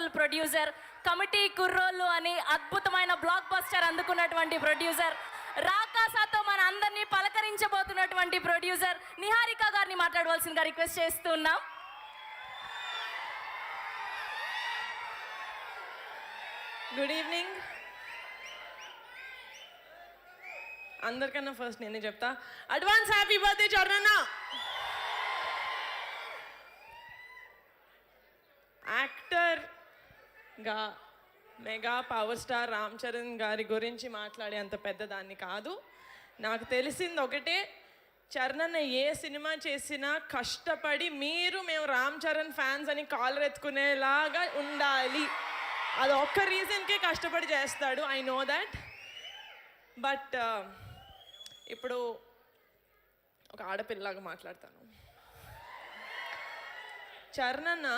Wonderful producer, committee కుర్రోళ్ళు అని అద్భుతమైన బ్లాక్ బస్టర్ అందుకున్నటువంటి ప్రొడ్యూసర్, రాకాసాతో మన అందరినీ పలకరించబోతున్నటువంటి ప్రొడ్యూసర్ నిహారిక గారిని మాట్లాడవలసిందిగా రిక్వెస్ట్ చేస్తున్నాం. Good evening. అందరికన్నా ఫస్ట్ నేనే చెప్తా, అడ్వాన్స్ హ్యాపీ బర్త్డే చరణ్. యాక్టర్గా mega power star Ram Charan garu గురించి మాట్లాడే అంత పెద్దదాన్ని కాదు. నాకు తెలిసింది ఒకటే, చరణ్ ఏ సినిమా చేసినా కష్టపడి మేము రామ్ చరణ్ ఫ్యాన్స్ అని కాలర్ ఎత్తుకునేలాగా ఉండాలి. అది ఒక్క రీజన్కే కష్టపడి చేస్తాడు. I know that. బట్ ఇప్పుడు ఒక ఆడపిల్లలాగా మాట్లాడతాను. చరణ్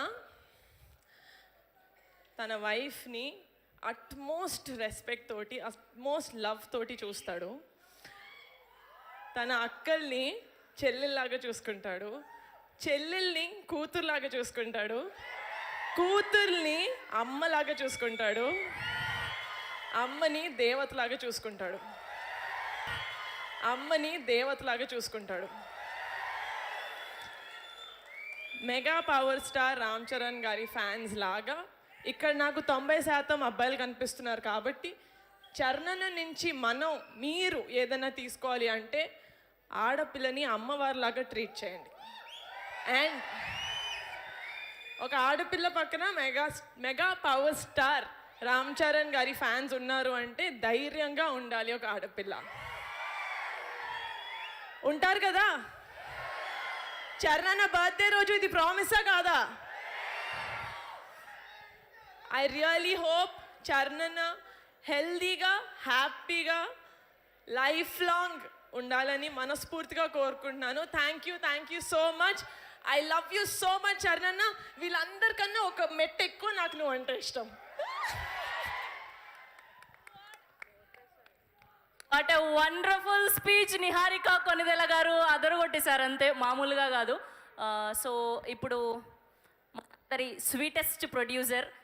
తన వైఫ్ని అట్మోస్ట్ రెస్పెక్ట్ తోటి, అట్మోస్ట్ లవ్ తోటి చూస్తాడు. తన అక్కల్ని చెల్లెల్లాగా చూసుకుంటాడు, చెల్లెల్ని కూతురులాగా చూసుకుంటాడు, కూతుర్ని అమ్మలాగా చూసుకుంటాడు, అమ్మని దేవతలాగా చూసుకుంటాడు, అమ్మని దేవతలాగా చూసుకుంటాడు. Mega power star Ram Charan గారి ఫ్యాన్స్ లాగా ఇక్కడ నాకు 90% అబ్బాయిలు కనిపిస్తున్నారు. కాబట్టి చరణ్ నుంచి మీరు ఏదైనా తీసుకోవాలి అంటే ఆడపిల్లని అమ్మవారిలాగా ట్రీట్ చేయండి. అండ్ ఒక ఆడపిల్ల పక్కన mega power star Ram Charan గారి ఫ్యాన్స్ ఉన్నారు అంటే ధైర్యంగా ఉండాలి. ఒక ఆడపిల్ల ఉంటారు కదా. చరణ్ బర్త్డే రోజు ఇది ప్రామిసా కాదా? ఐ రియలీ హోప్ చరణ్ హెల్దీగా, హ్యాపీగా, లైఫ్ లాంగ్ ఉండాలని మనస్ఫూర్తిగా కోరుకుంటున్నాను. Thank you so much. I love you so much Charan. వీళ్ళందరికన్నా ఒక మెట్టు ఎక్కువ నాకు నువ్వు అంటే ఇష్టం. What a wonderful speech Niharika Konidela garu అదరగొట్టేశారు, అంతే, మామూలుగా కాదు. సో ఇప్పుడు స్వీటెస్ట్ ప్రొడ్యూసర్